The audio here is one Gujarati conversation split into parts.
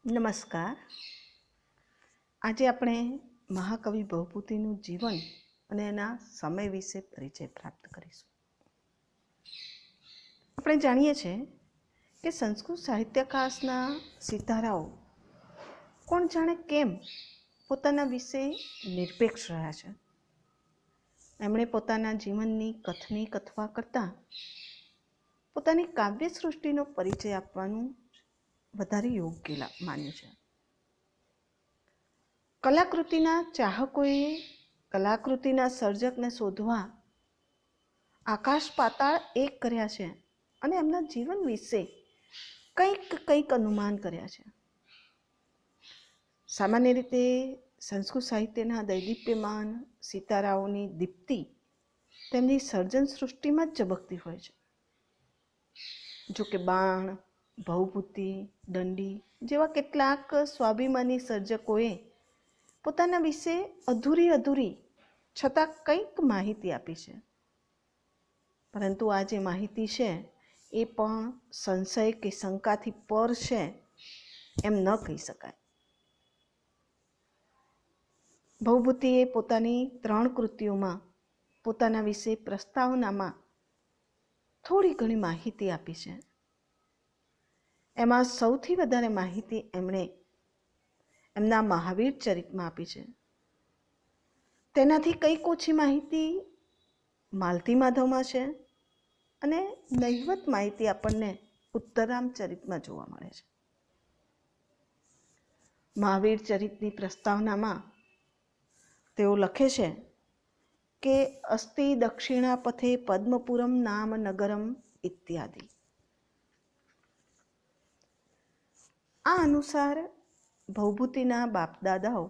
નમસ્કાર. આજે આપણે મહાકવિ ભવભૂતિનું જીવન અને એના સમય વિશે પરિચય પ્રાપ્ત કરીશું. આપણે જાણીએ છીએ કે સંસ્કૃત સાહિત્યકાશના સિતારાઓ કોણ જાણે કેમ પોતાના વિશે નિરપેક્ષ રહ્યા છે. એમણે પોતાના જીવનની કથની કથવા કરતાં પોતાની કાવ્ય સૃષ્ટિનો પરિચય આપવાનું વધારે યોગ્ય માન્યું છે. કલાકૃતિના ચાહકોએ કલાકૃતિના સર્જકને શોધવા આકાશ પાતાળ એક કર્યા છે અને એમના જીવન વિશે કંઈક અનુમાન કર્યા છે. સામાન્ય રીતે સંસ્કૃત સાહિત્યના દૈદીપ્યમાન સિતારાઓની દીપ્તિ તેમની સર્જન સૃષ્ટિમાં જ ઝબકતી હોય છે. જો કે બાણ, ભવભૂતિ, દંડી જેવા કેટલાક સ્વાભિમાની સર્જકોએ પોતાના વિશે અધૂરી છતાં કંઈક માહિતી આપી છે. પરંતુ આ જે માહિતી છે એ પણ સંશય કે શંકાથી પર છે એમ ન કહી શકાય. ભવભૂતિએ પોતાની 3 કૃતિઓમાં પોતાના વિશે પ્રસ્તાવનામાં થોડી ઘણી માહિતી આપી છે. એમાં સૌથી વધારે માહિતી એમણે એમના મહાવીર ચરિતમાં આપી છે. તેનાથી કંઈક ઓછી માહિતી માલતી માધવમાં છે અને નહિવત માહિતી આપણને ઉત્તરામ ચરિતમાં જોવા મળે છે. મહાવીર ચરિતની પ્રસ્તાવનામાં તેઓ લખે છે કે અસ્તિ દક્ષિણા પથે પદ્મપુરમ નામ નગરમ ઇત્યાદિ. આ અનુસાર ભવભૂતિના બાપદાદાઓ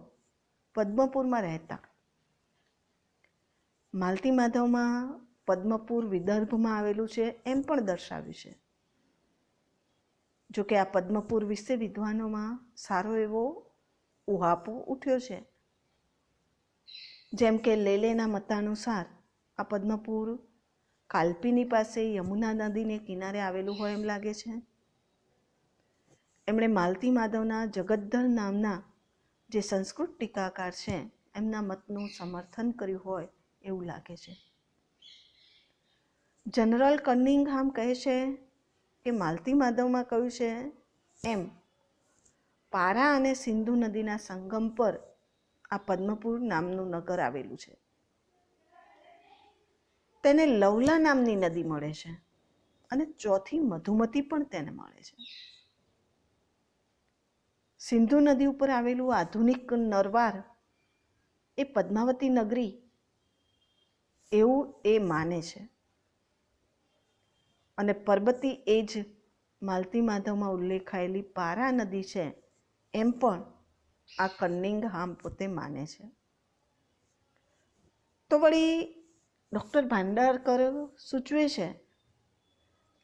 પદ્મપુરમાં રહેતા. માલતી માધવમાં પદ્મપુર વિદર્ભમાં આવેલું છે એમ પણ દર્શાવ્યું છે. જોકે આ પદ્મપુર વિશે વિદ્વાનોમાં સારો એવો ઉહાપો ઉઠ્યો છે. જેમ કે લેલેના મતાનુસાર આ પદ્મપુર કાલ્પીની પાસે યમુના નદીને કિનારે આવેલું હોય એમ લાગે છે. એમણે માલતી માધવના જગદ્ધર નામના જે સંસ્કૃત ટીકાકાર છે એમના મતનું સમર્થન કર્યું હોય એવું લાગે છે. જનરલ કનિંઘહામ કહે છે કે માલતી માધવમાં કહ્યું છે એમ પારા અને સિંધુ નદીના સંગમ પર આ પદ્મપુર નામનું નગર આવેલું છે. તેને લવલા નામની નદી મળે છે અને ચોથી મધુમતી પણ તેને મળે છે. સિંધુ નદી ઉપર આવેલું આધુનિક નરવાર એ પદ્માવતી નગરી એવું એ માને છે અને પરબતી એ જ માલતી માધવમાં ઉલ્લેખાયેલી પારા નદી છે એમ પણ આ કનિંઘહામ પોતે માને છે. તો વળી ડૉક્ટર ભાંડારકર સૂચવે છે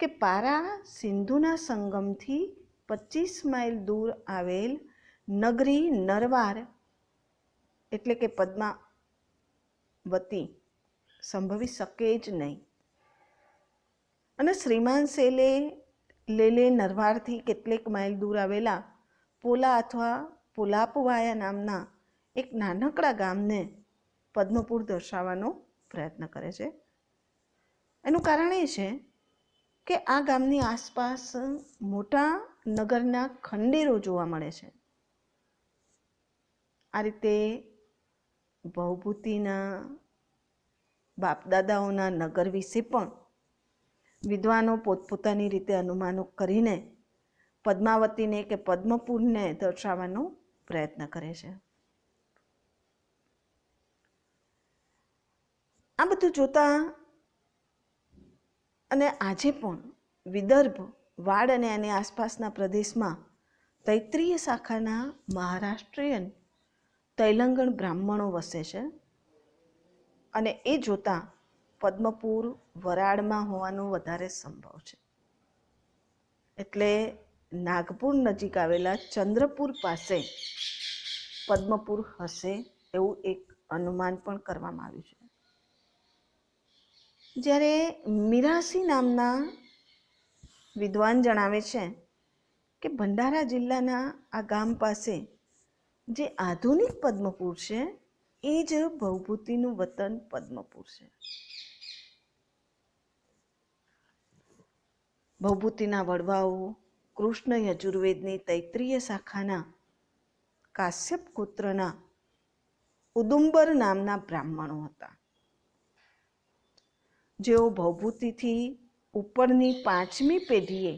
કે પારા સિંધુના સંગમથી 25 માઇલ દૂર આવેલ નગરી નરવાર એટલે કે પદ્માવતી સંભવી શકે જ નહીં. અને શ્રીમાન સેલે લેલે નરવારથી કેટલેક માઇલ દૂર આવેલા પોલા અથવા પોલાપવાયા નામના એક નાનકડા ગામને પદ્મપુર દર્શાવવાનો પ્રયત્ન કરે છે. એનું કારણ એ છે કે આ ગામની આસપાસ મોટા નગરના ખંડેરો જોવા મળે છે. આ રીતે ભવભૂતિના બાપદાદાઓના નગર વિશે પણ વિદ્વાનો પોતપોતાની રીતે અનુમાનો કરીને પદ્માવતીને કે પદ્મપુરને દર્શાવવાનો પ્રયત્ન કરે છે. આ બધું જોતા અને આજે પણ વિદર્ભ, વાડ અને એની આસપાસના પ્રદેશમાં તૈત્રીય શાખાના મહારાષ્ટ્રીયન તૈલંગણ બ્રાહ્મણો વસે છે અને એ જોતા પદ્મપુર વરાડમાં હોવાનો વધારે સંભવ છે. એટલે નાગપુર નજીક આવેલા ચંદ્રપુર પાસે પદ્મપુર હશે એવું એક અનુમાન પણ કરવામાં આવ્યું છે. જ્યારે મિરાસી નામના વિદ્વાન જણાવે છે કે ભંડારા જિલ્લાના આ ગામ પાસે જે આધુનિક પદ્મપુર છે એ જ ભવભૂતિનું વતન પદ્મપુર છે. ભવભૂતિના વડવાઓ કૃષ્ણ યજુર્વેદની તૈત્રીય શાખાના કાશ્યપ ગોત્રના ઉદુંબર નામના બ્રાહ્મણો હતા, જેઓ ભવભૂતિથી ઉપરની 5મી પેઢીએ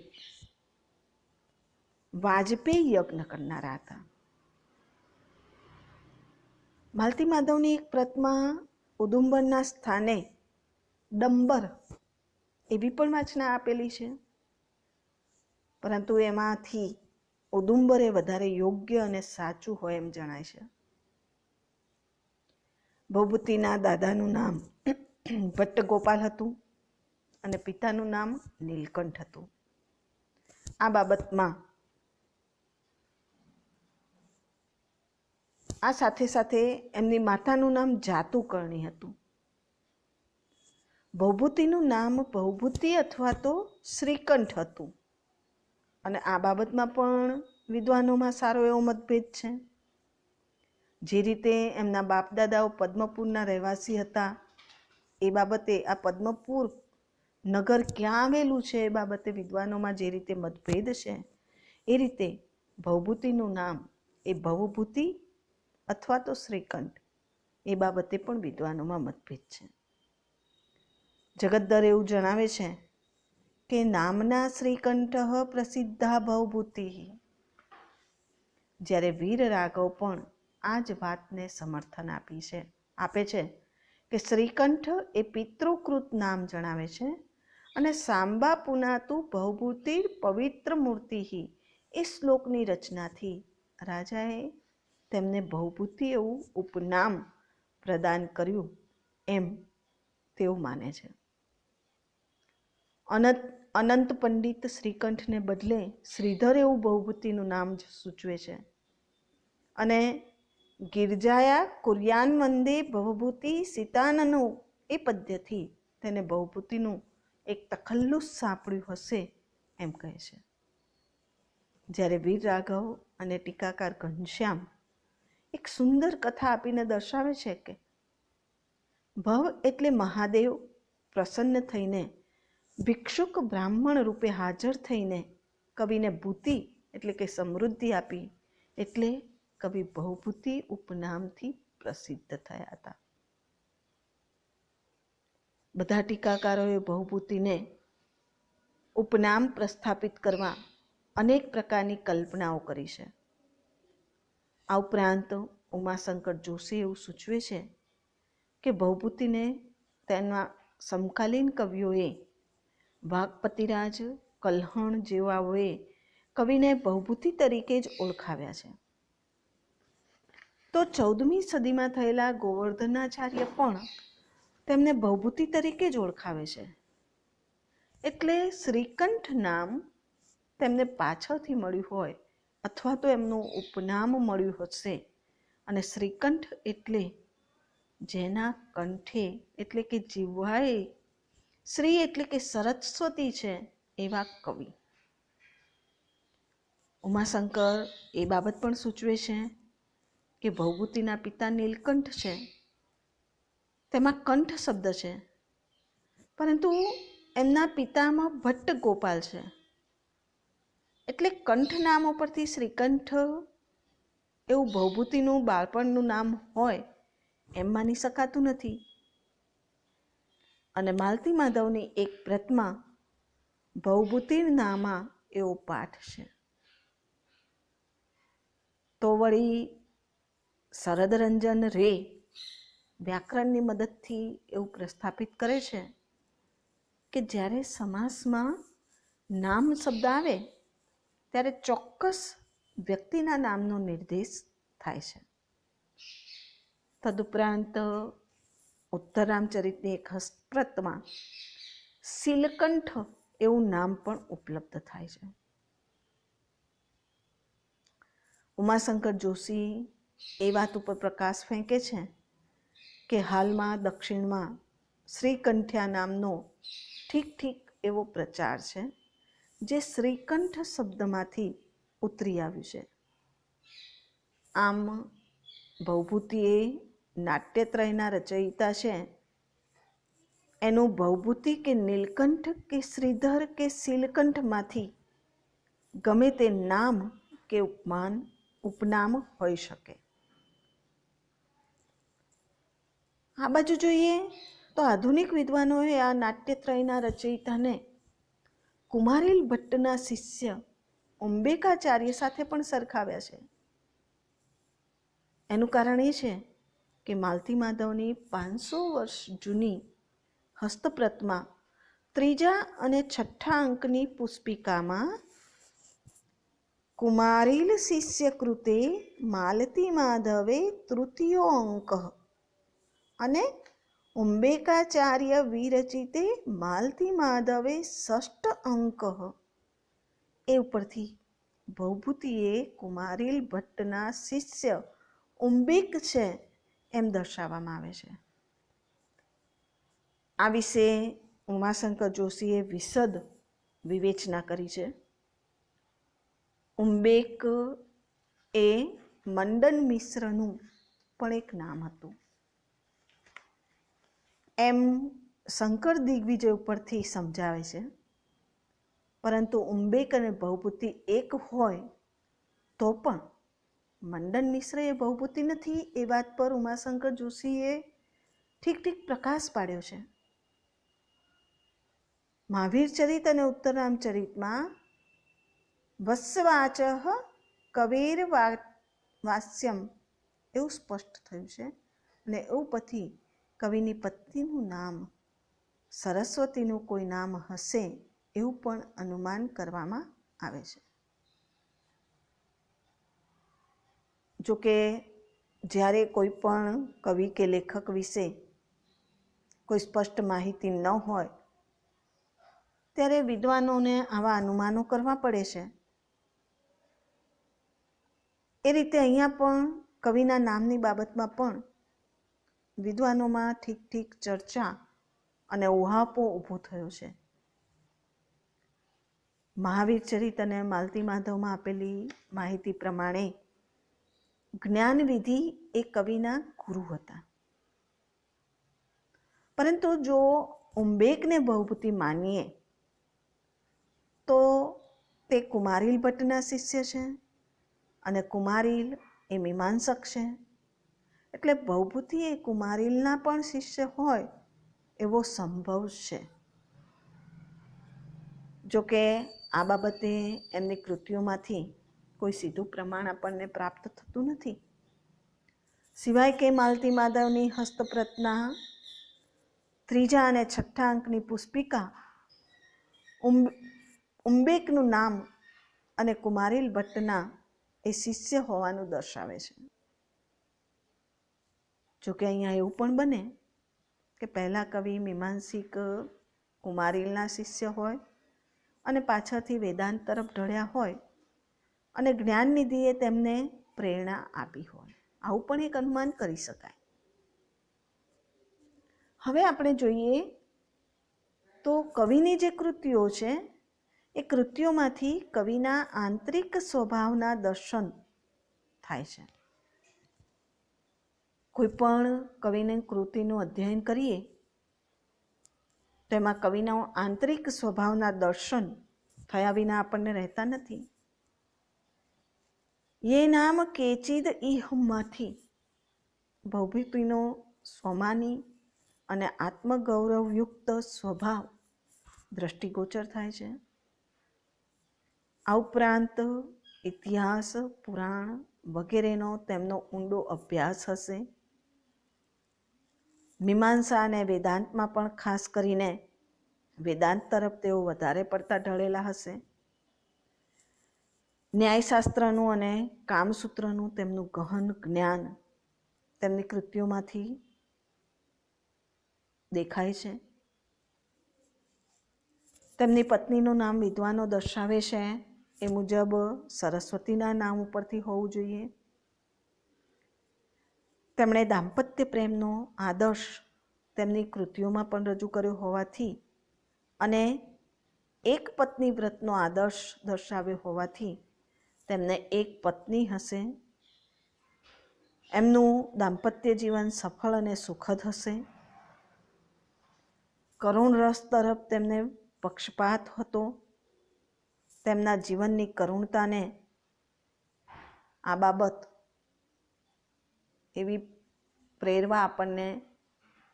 વાજપેયી યજ્ઞ કરનારા હતા. માલતી માધવની એક પ્રતમાં ઉદુંબરના સ્થાને ડંબર એવી પણ વાંચના આપેલી છે, પરંતુ એમાંથી ઉદુંબર એ વધારે યોગ્ય અને સાચું હોય એમ જણાય છે. ભવભૂતિના દાદાનું નામ ભટ્ટગોપાલ હતું અને પિતાનું નામ નીલકંઠ હતું. આ બાબતમાં આ સાથે સાથે એમની માતાનું નામ જાતુકર્ણી હતું. ભવભૂતિનું નામ ભવભૂતિ અથવા તો શ્રીકંઠ હતું અને આ બાબતમાં પણ વિદ્વાનોમાં સારો એવો મતભેદ છે. જે રીતે એમના બાપદાદાઓ પદ્મપુરના રહેવાસી હતા એ બાબતે આ પદ્મપુર નગર ક્યાં આવેલું છે એ બાબતે વિદ્વાનોમાં જે રીતે મતભેદ છે, એ રીતે ભવભૂતિનું નામ એ ભવભૂતિ અથવા તો શ્રીકંઠ એ બાબતે પણ વિદ્વાનોમાં મતભેદ છે. જગદ્દર એવું જણાવે છે કે નામના શ્રીકંઠ પ્રસિદ્ધા ભવભૂતિ. જ્યારે વીર રાઘવ પણ આ જ વાતને સમર્થન આપે છે કે શ્રીકંઠ એ પિતૃકૃત નામ જણાવે છે અને સાંબા પુનાતુ ભવભૂતિ પવિત્ર મૂર્તિ એ શ્લોકની રચનાથી રાજાએ તેમને ભવભૂતિ એવું ઉપનામ પ્રદાન કર્યું એમ તેઓ માને છે. અનંત પંડિત શ્રીકંઠને બદલે શ્રીધર એવું ભવભૂતિનું નામ સૂચવે છે અને ગિરજાયા કુર્યાન વંદે ભવભૂતિ સીતાનનો એ પદ્યથી તેને ભવભૂતિનું એક તખલ્લુસ સાંપડ્યું હશે એમ કહે છે. જ્યારે વીર રાઘવ અને ટીકાકાર ઘનશ્યામ એક સુંદર કથા આપીને દર્શાવે છે કે ભવ એટલે મહાદેવ પ્રસન્ન થઈને ભિક્ષુક બ્રાહ્મણ રૂપે હાજર થઈને કવિને ભૂતિ એટલે કે સમૃદ્ધિ આપી, એટલે કવિ ભવભૂતિ ઉપનામથી પ્રસિદ્ધ થયા હતા. બધા ટીકાકારોએ ભવભૂતિને ઉપનામ પ્રસ્થાપિત કરવા અનેક પ્રકારની કલ્પનાઓ કરી છે. આ ઉપરાંત ઉમાશંકર જોશી એવું સૂચવે છે કે ભવભૂતિને તેના સમકાલીન કવિઓએ વાઘપતિરાજ, કલ્હણ જેવાઓએ કવિને ભવભૂતિ તરીકે જ ઓળખાવ્યા છે. તો 14મી સદીમાં થયેલા ગોવર્ધનાચાર્ય પણ તેમને ભવભૂતિ તરીકે જ ઓળખાવે છે. એટલે શ્રીકંઠ નામ તેમને પાછળથી મળ્યું હોય અથવા તો એમનું ઉપનામ મળ્યું હશે અને શ્રીકંઠ એટલે જેના કંઠે એટલે કે જીહ્વાએ શ્રી એટલે કે સરસ્વતી છે એવા કવિ. ઉમાશંકર એ બાબત પણ સૂચવે છે કે ભવભૂતિના પિતા નીલકંઠ છે, તેમાં કંઠ શબ્દ છે, પરંતુ એમના પિતામાં ભટ્ટ ગોપાલ છે, એટલે કંઠ નામ ઉપરથી શ્રીકંઠ એવું ભવભૂતિનું બાળપણનું નામ હોય એમ માની શકાતું નથી. અને માલતી માધવની એક પ્રતમાં ભવભૂતિ નામા એવો પાઠ છે. તો વળી શરદરંજન રે વ્યાકરણની મદદથી એવું પ્રસ્થાપિત કરે છે કે જ્યારે સમાસમાં નામ શબ્દ આવે ત્યારે ચોક્કસ વ્યક્તિના નામનો નિર્દેશ થાય છે. તદુપરાંત ઉત્તર રામચરિતની એક હસ્તપ્રતમાં શીલકંઠ એવું નામ પણ ઉપલબ્ધ થાય છે. ઉમાશંકર જોશી એ વાત ઉપર પ્રકાશ ફેંકે છે કે હાલમાં દક્ષિણમાં શ્રીકંઠ્યા નામનો ઠીક એવો પ્રચાર છે, જે શ્રીકંઠ શબ્દમાંથી ઉતરી આવ્યું છે. આમ ભવભૂતિ એ નાટ્યત્રયના રચયિતા છે. એનું ભવભૂતિ કે નીલકંઠ કે શ્રીધર કે શીલકંઠમાંથી ગમે તે નામ કે ઉપનામ હોઈ શકે. આ બાજુ જોઈએ તો આધુનિક વિદ્વાનોએ આ નાટ્યત્રયના રચયિતાને કુમારીલ ભટ્ટના શિષ્ય અંબિકાચાર્ય સાથે પણ સરખાવ્યા છે. એનું કારણ એ છે કે માલતી માધવની 500 વર્ષ જૂની હસ્તપ્રતમાં 3જા અને 6ઠ્ઠા અંકની પુસ્પિકામાં કુમારીલ શિષ્ય કૃતે માલતી માધવે તૃતીયો અંક અને અંબિકાચાર્ય વિરચિતે માલતી માધવે ષષ્ઠ અંક એ ઉપરથી ભવભૂતિએ કુમારીલ ભટ્ટના શિષ્ય અંબિક છે એમ દર્શાવવામાં આવે છે. આ વિશે ઉમાશંકર જોશીએ વિશદ વિવેચના કરી છે. અંબિક એ મંડન મિશ્રનું પણ એક નામ હતું એમ શંકર દિગ્વિજય ઉપરથી સમજાવે છે. પરંતુ અંબિક અને ભવભૂતિ એક હોય તો પણ મંડન મિશ્ર એ ભવભૂતિ નથી એ વાત પર ઉમાશંકર જોશીએ ઠીક પ્રકાશ પાડ્યો છે. મહાવીર ચરિત અને ઉત્તરરામ ચરિતમાં વત્સવાચ કવેર વાસ્યમ એવું સ્પષ્ટ થયું છે. અને એવું પછી કવિની પત્નીનું નામ સરસ્વતીનું કોઈ નામ હશે એવું પણ અનુમાન કરવામાં આવે છે. જોકે જ્યારે કોઈ પણ કવિ કે લેખક વિશે કોઈ સ્પષ્ટ માહિતી ન હોય ત્યારે વિદ્વાનોને આવા અનુમાનો કરવા પડે છે. એ રીતે અહીંયા પણ કવિના નામની બાબતમાં પણ વિદ્વાનોમાં ઠીક ચર્ચા અને ઉહાપો ઊભો થયો છે. મહાવીર ચરિત અને માલતી માધવમાં આપેલી માહિતી પ્રમાણે જ્ઞાનવિધિ એ કવિના ગુરુ હતા. પરંતુ જો અંબિકને ભવભૂતિ માનીએ તો તે કુમારીલ ભટ્ટના શિષ્ય છે અને કુમારીલ એ મીમાંસક છે. એટલે ભવભૂતિ એ કુમારીલના પણ શિષ્ય હોય એવો સંભવ છે. જોકે આ બાબતે એમની કૃતિઓમાંથી કોઈ સીધું પ્રમાણ આપણને પ્રાપ્ત થતું નથી. સિવાય કે માલતી માધવની હસ્તપ્રતના 3જા અને 6ઠ્ઠા અંકની પુસ્પિકા અંબિકનું નામ અને કુમારીલ ભટ્ટના એ શિષ્ય હોવાનું દર્શાવે છે. જોકે અહીંયા એવું પણ બને કે પહેલા કવિ મીમાંસિક કુમારીલના શિષ્ય હોય અને પાછળથી વેદાંત તરફ ઢળ્યા હોય અને જ્ઞાનનિધિએ તેમને પ્રેરણા આપી હોય. આવું પણ એક અનુમાન કરી શકાય. હવે આપણે જોઈએ તો કવિની જે કૃતિઓ છે એ કૃતિઓમાંથી કવિના આંતરિક સ્વભાવના દર્શન થાય છે. કોઈ પણ કવિની કૃતિનું અધ્યયન કરીએ તો એમાં કવિના આંતરિક સ્વભાવના દર્શન થયા વિના આપણને રહેતા નથી. ये नाम केचिद ઈહમાંથી ભવભૂતિનો સ્વમાની અને આત્મગૌરવયુક્ત સ્વભાવ દ્રષ્ટિગોચર થાય છે. આ ઉપરાંત ઇતિહાસ, પુરાણ વગેરેનો તેમનો ઊંડો અભ્યાસ હશે. મીમાંસા અને વેદાંતમાં પણ ખાસ કરીને વેદાંત તરફ તેઓ વધારે પડતા ઢળેલા હશે. ન્યાયશાસ્ત્રનું અને કામસૂત્રનું તેમનું ગહન જ્ઞાન તેમની કૃતિઓમાંથી દેખાય છે. તેમની પત્નીનું નામ વિદ્વાનો દર્શાવે છે એ મુજબ સરસ્વતીના નામ ઉપરથી હોવું જોઈએ. તેમણે દાંપત્ય પ્રેમનો આદર્શ તેમની કૃતિઓમાં પણ રજૂ કર્યો હોવાથી અને એક પત્ની વ્રતનો આદર્શ દર્શાવ્યો હોવાથી તેમને એક પત્ની હશે. એમનું દાંપત્ય જીવન સફળ અને સુખદ હશે. કરુણ રસ તરફ તેમને પક્ષપાત હતો. તેમના જીવનની કરુણતાને આ બાબત એવી પ્રેરવા આપણને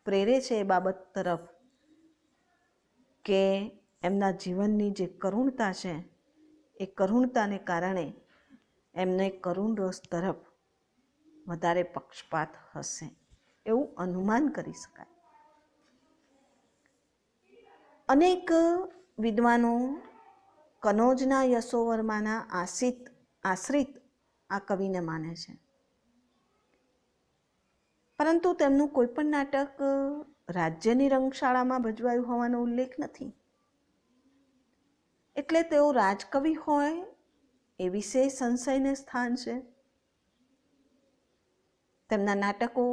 પ્રેરે છે એ બાબત તરફ કે એમના જીવનની જે કરુણતા છે એ કરુણતાને કારણે એમને કરુણ રસ તરફ વધારે પક્ષપાત હશે એવું અનુમાન કરી શકાય. અનેક વિદ્વાનો કનોજના યશોવર્માના આશ્રિત આ કવિને માને છે, પરંતુ તેમનું કોઈ પણ નાટક રાજ્યની રંગશાળામાં ભજવાયું હોવાનો ઉલ્લેખ નથી. એટલે તેઓ રાજકવિ હોય એ વિશે સંશયને સ્થાન છે. તેમના નાટકો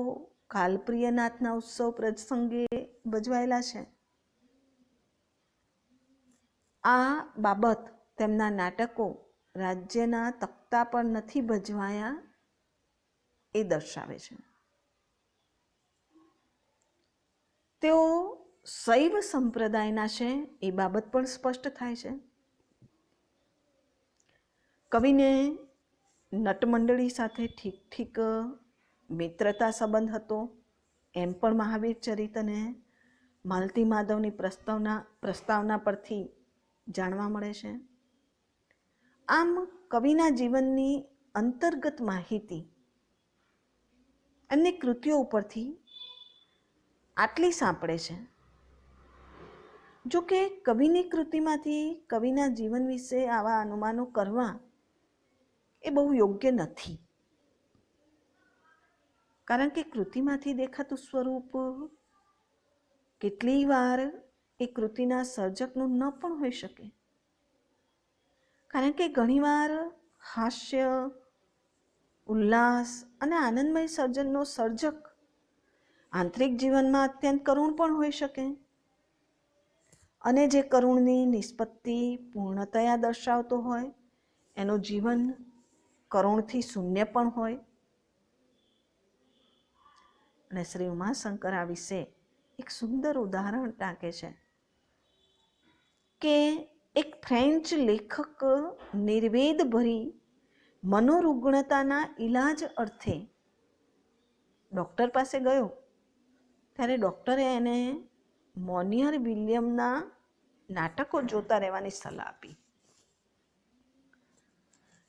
કાલપ્રિયનાથના ઉત્સવ પ્રસંગે ભજવાયેલા છે. આ બાબત તેમના નાટકો રાજ્યના તખ્તા પર નથી ભજવાયા એ દર્શાવે છે. તેઓ શૈવ સંપ્રદાયના છે એ બાબત પણ સ્પષ્ટ થાય છે. કવિને નટમંડળી સાથે ઠીક મિત્રતા સંબંધ હતો એમ પણ મહાવીર ચરિત અને માલતી માધવની પ્રસ્તાવના પરથી જાણવા મળે છે. આમ કવિના જીવનની અંતર્ગત માહિતી એમની કૃતિઓ ઉપરથી આટલી સાંપડે છે. જો કે કવિની કૃતિમાંથી કવિના જીવન વિશે આવા અનુમાનો કરવા એ બહુ યોગ્ય નથી, કારણ કે કૃતિમાંથી દેખાતું સ્વરૂપ કેટલી વાર એ કૃતિના સર્જકનું ન પણ હોઈ શકે. કારણ કે ઘણીવાર હાસ્ય, ઉલ્લાસ અને આનંદમય સર્જનનો સર્જક આંતરિક જીવનમાં અત્યંત કરુણ પણ હોઈ શકે, અને જે કરુણની નિષ્પત્તિ પૂર્ણતયા દર્શાવતો હોય એનું જીવન કરુણથી શૂન્ય પણ હોય. અને શ્રી ઉમાશંકર આ વિશે એક સુંદર ઉદાહરણ ટાંકે છે કે એક ફ્રેન્ચ લેખક નિર્વેદ ભરી મનોરુગ્ણતાના ઈલાજ અર્થે ડૉક્ટર પાસે ગયો ત્યારે ડૉક્ટરે એને મોનિયર વિલિયમના નાટકો જોતા રહેવાની સલાહ આપી,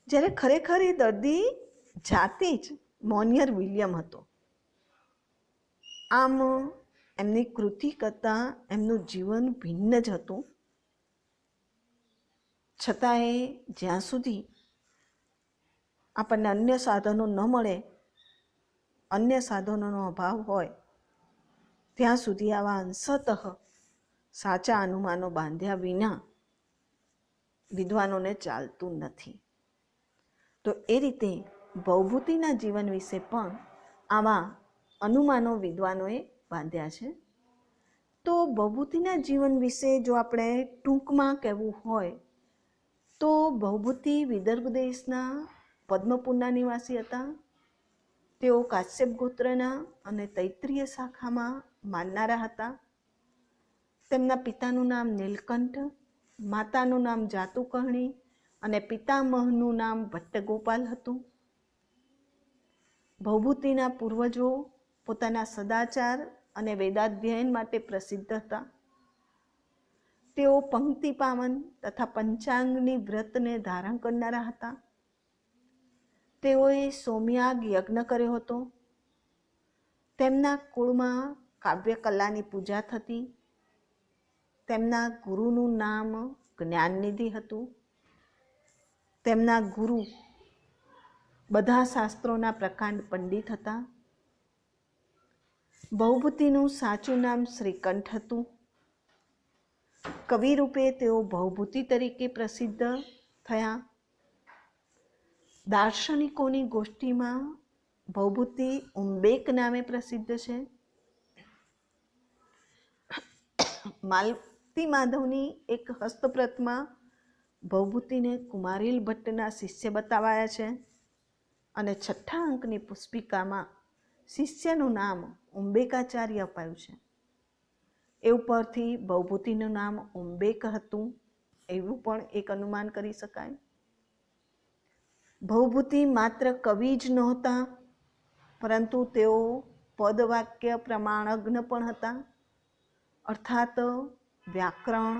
જ્યારે ખરેખર એ દર્દી જાતે જ મોનિયર વિલિયમ હતો. આમ એમની કૃતિ કરતાં એમનું જીવન ભિન્ન જ હતું. છતાંય જ્યાં સુધી આપણને અન્ય સાધનો ન મળે, અન્ય સાધનોનો અભાવ હોય, ત્યાં સુધી આવા અંશતઃ સાચા અનુમાનો બાંધ્યા વિના વિદ્વાનોને ચાલતું નથી. તો એ રીતે ભવભૂતિના જીવન વિશે પણ આવા અનુમાનો વિદ્વાનોએ બાંધ્યા છે. તો ભવભૂતિના જીવન વિશે જો આપણે ટૂંકમાં કહેવું હોય તો ભવભૂતિ વિદર્ભ દેશના પદ્મપુરના નિવાસી હતા. તેઓ કાશ્યપ ગોત્રના અને તૈત્રીય શાખામાં માનનારા હતા. તેમના પિતાનું નામ નીલકંઠ, માતાનું નામ જાતુકર્ણી અને પિતામહનું નામ ભટ્ટગોપાલ હતું. ભવભૂતિના પૂર્વજો પોતાના સદાચાર અને વેદાધ્યયન માટે પ્રસિદ્ધ હતા. તેઓ પંક્તિ પાવન તથા પંચાંગની વ્રતને ધારણ કરનારા હતા. તેઓએ સોમયાગ યજ્ઞ કર્યો હતો. તેમના કુળમાં કાવ્યકલાની પૂજા થતી. તેમના ગુરુનું નામ જ્ઞાનનિધિ હતું. તેમના ગુરુ બધા શાસ્ત્રોના પ્રકાંડ પંડિત હતા. ભવભૂતિનું સાચું નામ શ્રીકંઠ હતું. કવિ રૂપે તેઓ ભવભૂતિ તરીકે પ્રસિદ્ધ થયા. દાર્શનિકોની ગોષ્ઠીમાં ભવભૂતિ ઉંબેક નામે પ્રસિદ્ધ છે. માલતી માધવની એક હસ્તપ્રતમાં ભવભૂતિને કુમારીલ ભટ્ટના શિષ્ય બતાવાયા છે અને 6ઠ્ઠા અંકની પુસ્તિકામાં શિષ્યનું નામ ઉંબેકાચાર્ય અપાયું છે. એ ઉપરથી ભવભૂતિનું નામ ઉંબેક હતું એવું પણ એક અનુમાન કરી શકાય. ભવભૂતિ માત્ર કવિ જ નહોતા, પરંતુ તેઓ પદવાક્ય પ્રમાણજ્ઞ પણ હતા, અર્થાત વ્યાકરણ,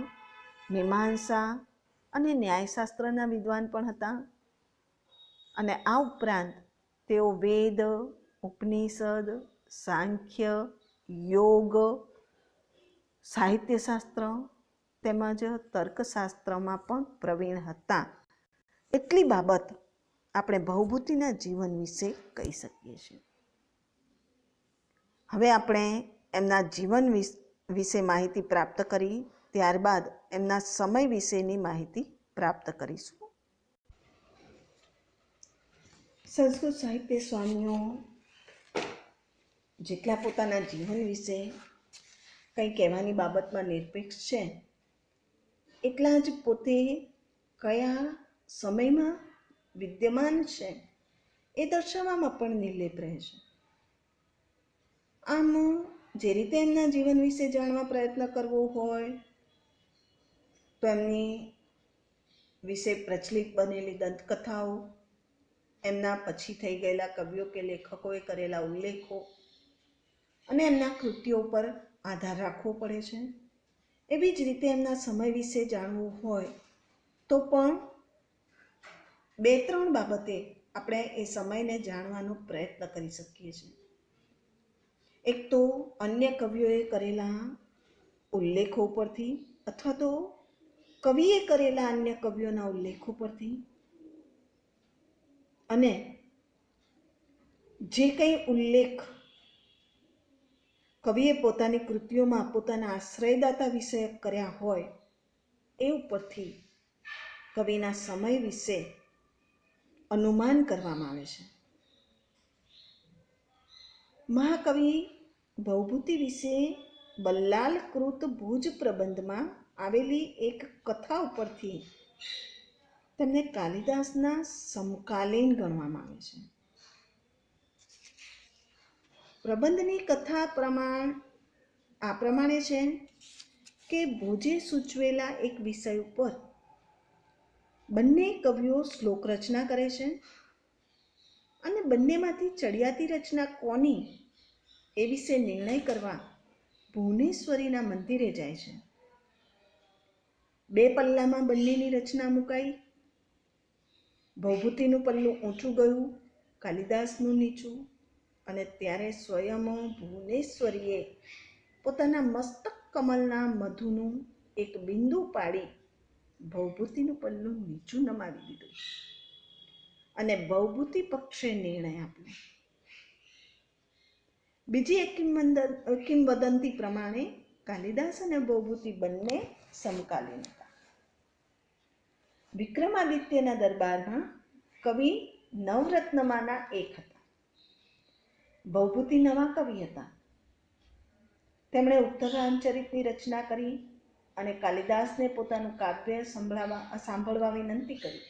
મીમાંસા અને ન્યાયશાસ્ત્રના વિદ્વાન પણ હતા. અને આ ઉપરાંત તેઓ વેદ, ઉપનિષદ, સાંખ્ય, યોગ, સાહિત્યશાસ્ત્ર તેમજ તર્કશાસ્ત્રમાં પણ પ્રવીણ હતા. એટલી બાબત આપણે ભવભૂતિના જીવન વિશે કહી શકીએ છીએ. હવે આપણે એમના જીવન વિશે માહિતી પ્રાપ્ત કરી, ત્યારબાદ એમના સમય વિશેની માહિતી પ્રાપ્ત કરીશું. સંસ્કૃત સાહિત્ય સ્વામીઓ જેટલા પોતાના જીવન વિશે કંઈ કહેવાની બાબતમાં નિરપેક્ષ છે, એટલા જ પોતે કયા સમયમાં વિદ્યમાન છે એ દર્શાવવામાં પણ નિર્લેપ રહે છે. આમ જે રીતે એમના જીવન વિશે જાણવા પ્રયત્ન કરવો હોય તો એમની વિશે પ્રચલિત બનેલી દંતકથાઓ, એમના પછી થઈ ગયેલા કવિઓ કે લેખકોએ કરેલા ઉલ્લેખો અને એમના કૃતિઓ પર આધાર રાખવો પડે છે. એવી જ રીતે એમના સમય વિશે જાણવું હોય તો પણ 2-3 બાબતે આપણે એ સમયને જાણવાનો પ્રયત્ન કરી શકીએ છીએ. એક તો અન્ય કવિઓએ કરેલા ઉલ્લેખો પરથી અથવા તો કવિએ કરેલા અન્ય કવિઓના ઉલ્લેખો પરથી, અને જે કંઈ ઉલ્લેખ કવિએ પોતાની કૃતિઓમાં પોતાના આશ્રયદાતા વિશે કર્યા હોય એ ઉપરથી કવિના સમય વિશે અનુમાન કરવામાં આવે છે. મહાકવિ ભવભૂતિ વિશે બલ્લાલ કૃત ભુજ પ્રબંધમાં આવેલી એક કથા ઉપરથી તેમને કાલિદાસના સમકાલીન ગણવામાં આવે છે. પ્રબંધની કથા આ પ્રમાણે છે કે ભુજે સૂચવેલા એક વિષય ઉપર બંને કવિઓ શ્લોક રચના કરે છે અને બંનેમાંથી ચડિયાતી રચના કોની એ વિશે નિર્ણય કરવા ભુવનેશ્વરીના મંદિરે જાય છે. 2 પલ્લામાં બંનેની રચના મુકાઈ. ભવભૂતિનું પલ્લું ઊંચું ગયું, કાલિદાસનું નીચું, અને ત્યારે સ્વયં ભુવનેશ્વરીએ પોતાના મસ્તક કમલના મધુનું એક બિંદુ પાડી ભવભૂતિનું પલ્લું નીચું નમાવી દીધું અને ભવભૂતિ પક્ષે નિર્ણય આપ્યો. બીજી એક કિંવદંતી પ્રમાણે કાલિદાસ અને ભવભૂતિ બંને સમકાલીન હતા. વિક્રમાદિત્યના દરબારમાં કવિ નવરત્નમાંના એક હતા. ભવભૂતિ નવા કવિ હતા. તેમણે ઉત્તર રામચરિતની રચના કરી અને કાલિદાસને પોતાનું કાવ્ય સાંભળવા વિનંતી કરી.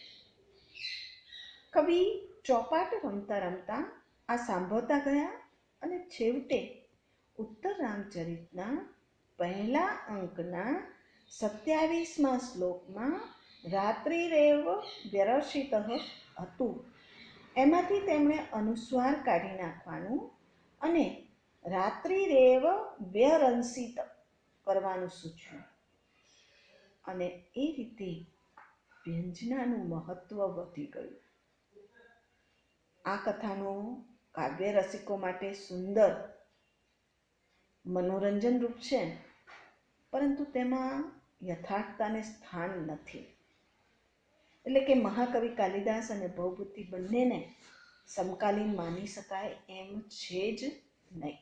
કવિ ચોપાટ રમતા રમતા આ સાંભળતા ગયા અને છેવટે ઉત્તર રામચરિતના પહેલા અંકના 27મા શ્લોકમાં રાત્રિરેવ વ્યરસિતઃ હતું. એમાંથી તેમણે અનુસ્વાર કાઢી નાખવાનું અને રાત્રિરેવ વ્યરંસિત કરવાનું સૂચ્યું, અને એ રીતે વ્યંજનાનું મહત્વ વધી ગયું. આ કથાનો કાવ્ય રસિકો માટે સુંદર મનોરંજન રૂપ છે, પરંતુ તેમાં યથાર્થતાને સ્થાન નથી. એટલે કે મહાકવિ કાલિદાસ અને ભવભૂતિ બંનેને સમકાલીન માની શકાય એમ છે જ નહીં.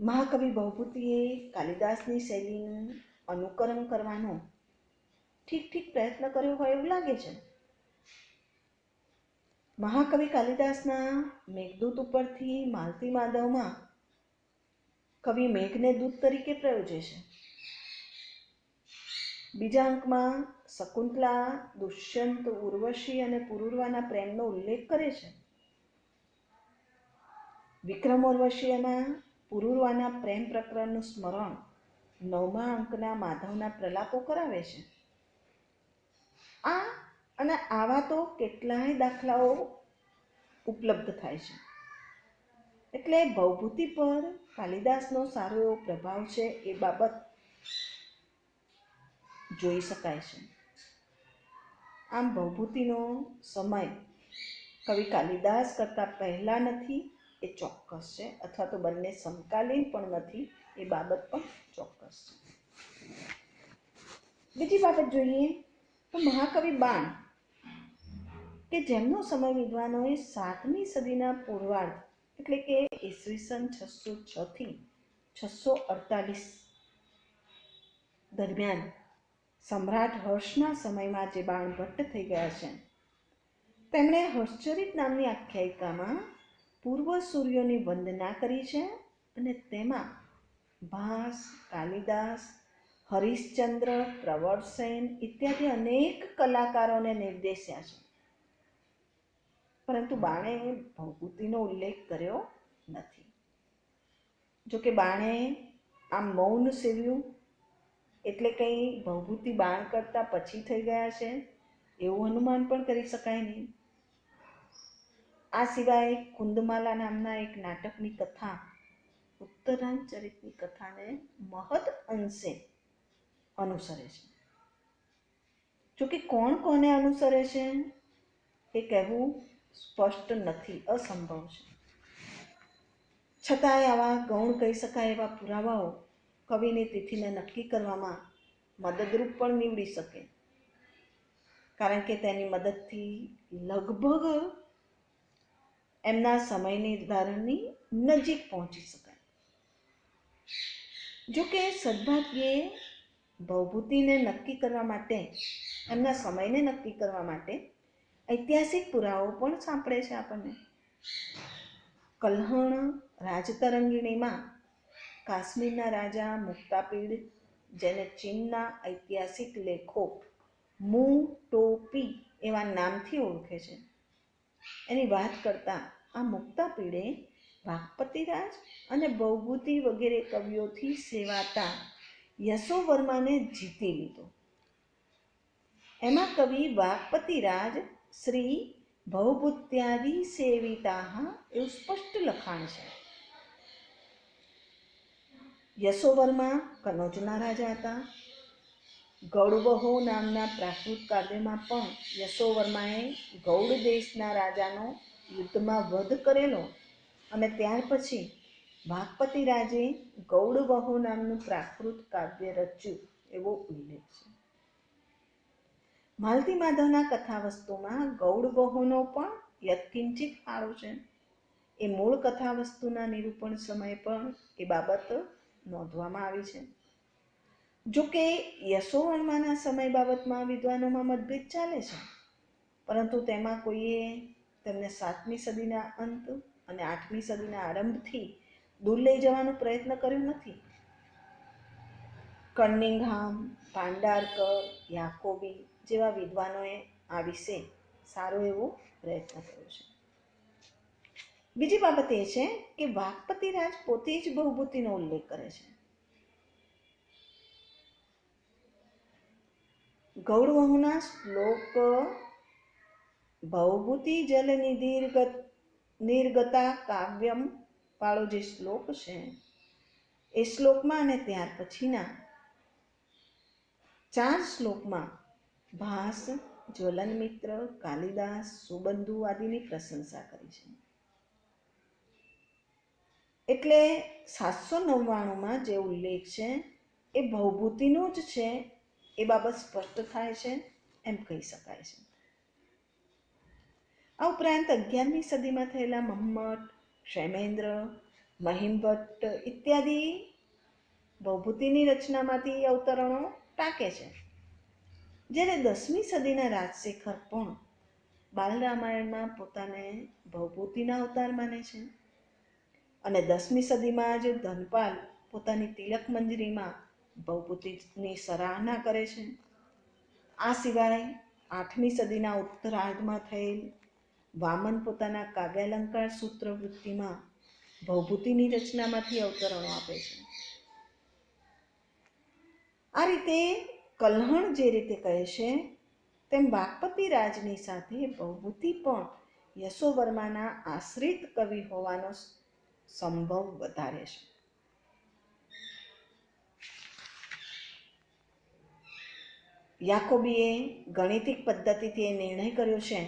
મહાકવિ ભવભૂતિએ કાલિદાસની શૈલીનું અનુકરણ કરવાનો ઠીક પ્રયત્ન કર્યો હોય એવું લાગે છે. મહાકવિ કાલિદાસના મેઘદૂત ઉપરથી માલતી માધવમાં કવિ મેઘને દૂત તરીકે પ્રયોજે છે. બીજા અંકમાં શકુંતલા દુષ્યંત, ઉર્વશી અને પુરુરવાના પ્રેમનો ઉલ્લેખ કરે છે. વિક્રમ ઉર્વશી અને પુરુરવાના પ્રેમ પ્રકરણનું સ્મરણ 9મા અંકના માધવના પ્રલાપો કરાવે છે. આ અને આવા તો કેટલાય દાખલાઓ ઉપલબ્ધ થાય છે. એટલે ભવભૂતિ પર કાલિદાસનો સારો એવો પ્રભાવ છે એ બાબત જોઈ શકાય છે. આમ ભવભૂતિનો સમય કવિ કાલિદાસ કરતાં પહેલા નથી એ ચોક્કસ છે, અથવા તો બંને સમકાલીન પણ નથી એ બાબત પણ ચોક્કસ છે. બીજી બાબત જોઈએ તો મહાકવિ બાણ કે જેમનો સમય વિદ્વાનોએ 7મી સદીના પૂર્વાર્ધ એટલે કે ઈસવીસન 606 થી 648 દરમિયાન સમ્રાટ હર્ષના સમયમાં જે બાણભટ્ટ થઈ ગયા છે, તેમણે હર્ષચરિત નામની આખ્યાયિકામાં પૂર્વ સૂર્યોની વંદના કરી છે અને તેમાં ભાસ, કાલિદાસ, હરિશ્ચંદ્ર, પ્રવરસેન ઇત્યાદિ અનેક કલાકારોને નિર્દેશ્યા છે, પરંતુ બાણે ભવભૂતિનો ઉલ્લેખ કર્યો નથી. જોકે બાણે આમ મૌન સેવ્યું, એટલે કંઈ ભવભૂતિ બાણ કરતા પછી થઈ ગયા છે એવું અનુમાન પણ કરી શકાય નહીં. આ સિવાય કુંદમાલા નામના એક નાટકની કથા ઉત્તરાંચરિતની કથાને મહદ અંશે અનુસરે છે. જોકે કોણ કોને અનુસરે છે એ કહેવું સ્પષ્ટ નથી, અસંભવ છે. છતાંય આવા ગૌણ કહી શકાય એવા પુરાવાઓ કવિની તિથિને નક્કી કરવામાં મદદરૂપ પણ નીવડી શકે, કારણ કે તેની મદદથી લગભગ એમના સમય નિર્ધારણની નજીક પહોંચી શકાય. જોકે સદભાગ્યે ભવભૂતિને નક્કી કરવા માટે, એમના સમયને નક્કી કરવા માટે ઐતિહાસિક પુરાવો પણ સાંપડે છે આપણને. કલ્હણ રાજતરંગિણીમાં કાશ્મીરના રાજા મુક્તાપીડ, જેને ચીનના ઐતિહાસિક લેખો મુ ટોપી એવા નામથી ઓળખે છે, એની વાત કરતા આ મુક્તાપીડે વાઘપતિરાજ અને ભવભૂતિ વગેરે કવિઓથી સેવાતા યશોવર્માને જીતી લીધો. એમાં કવિ વાઘપતિરાજ શ્રી ભવભૂત્યાદિ સેવિતાઃ એવું સ્પષ્ટ લખાણ છે. યશોવર્મા કનોજના રાજા હતા. ગૌડવહો નામના પ્રાકૃત કાવ્યમાં પણ યશોવર્માએ ગૌડ દેશના રાજાનો યુદ્ધમાં વધ કરેલો અને ત્યાર પછી વાઘપતિરાજે ગૌડવહો નામનું પ્રાકૃત કાવ્ય રચ્યું એવો ઉલ્લેખ છે. માલતી માધવના કથાવસ્તુમાં ગૌડવહોનો પણ યત્કિંચિત ફાળો છે. એ મૂળ કથાવસ્તુના નિરૂપણ સમયે પણ એ બાબત નોંધવામાં આવી છે. જોકે યશોવર્માના સમય બાબતમાં વિદ્વાનોમાં મતભેદ ચાલે છે, પરંતુ તેમાં કોઈએ તેમને 7મી સદીના અંત અને 8મી સદીના આરંભથી દૂર લઈ જવાનો પ્રયત્ન કર્યો નથી. કર્નિંગહામ, પાંડારકર, યાકોબી જેવા વિદ્વાનોએ આ વિશે સારો એવો પ્રયત્ન કર્યો છે. બીજી બાબત એ છે કે વાઘપતિરાજ પોતે જ ભવભૂતિનો ઉલ્લેખ કરે છે. ગૌડવહુના શ્લોક ભવભૂતિ જલ નિર્ગતા કાવ્યમ વાળો જે શ્લોક છે, એ શ્લોકમાં અને ત્યાર પછીના 4 શ્લોકમાં ભાસ, જ્વલનમિત્ર, કાલિદાસ, સુબંધુ આદિની પ્રશંસા કરી છે. એટલે 799માં જે ઉલ્લેખ છે એ ભવભૂતિનો જ છે એ બાબત સ્પષ્ટ થાય છે એમ કહી શકાય છે. આ ઉપરાંત 11મી સદીમાં થયેલા મહમ્મટ, ક્ષેમેન્દ્ર, મહિમભટ્ટ ઇત્યાદિ ભવભૂતિની રચનામાંથી અવતરણો ટાંકે છે. જ્યારે 10મી સદીના રાજશેખર પણ બાલરામાયણમાં પોતાને ભવભૂતિના અવતાર માને છે, અને 10મી સદીમાં જ ધનપાલ પોતાની તિલક મંજરીમાં ભવભૂતિની સરાહના કરે છે. આ સિવાય 8મી સદીના ઉત્તરાર્ધમાં થયેલ વામન પોતાના કાવ્યાલંકાર સૂત્ર વૃત્તિમાં ભવભૂતિની રચનામાંથી અવતરણો આપે છે. આ રીતે કલ્હણ જે રીતે કહે છે તેમ વાકપતિ રાજની સાથે ભવભૂતિ પણ યશોવર્માના આશ્રિત કવિ હોવાનો સંભવ વધારે છે. યાકોબીએ ગણિતિક પદ્ધતિથી એ નિર્ણય કર્યો છે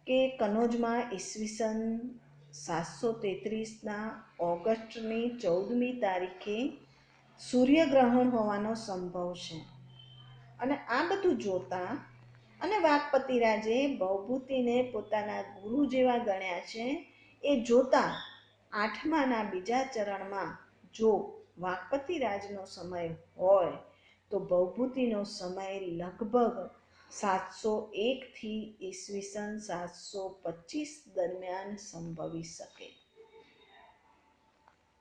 કે કનોજમાં ઈસવીસન 733ના ઓગસ્ટની 14મી તારીખે સૂર્યગ્રહણ હોવાનો સંભવ છે. અને આ બધું જોતા અને વાકપતિરાજે ભવભૂતિને પોતાના ગુરુ જેવા ગણ્યા છે એ જોતા 8માના બીજા ચરણમાં જો વાકપતિરાજનો સમય હોય તો ભવભૂતિનો સમય લગભગ 701થી ઈસવીસન 725 દરમિયાન સંભવી શકે.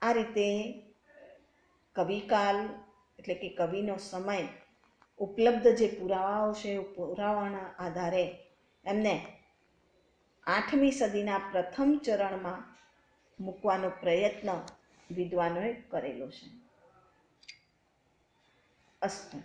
આ રીતે કવિકાલ એટલે કે કવિનો સમય ઉપલબ્ધ જે પુરાવાઓ છે પુરાવાના આધારે એમને 8મી સદીના પ્રથમ ચરણમાં મૂકવાનો પ્રયત્ન વિદ્વાનોએ કરેલો છે. અસ્તુ.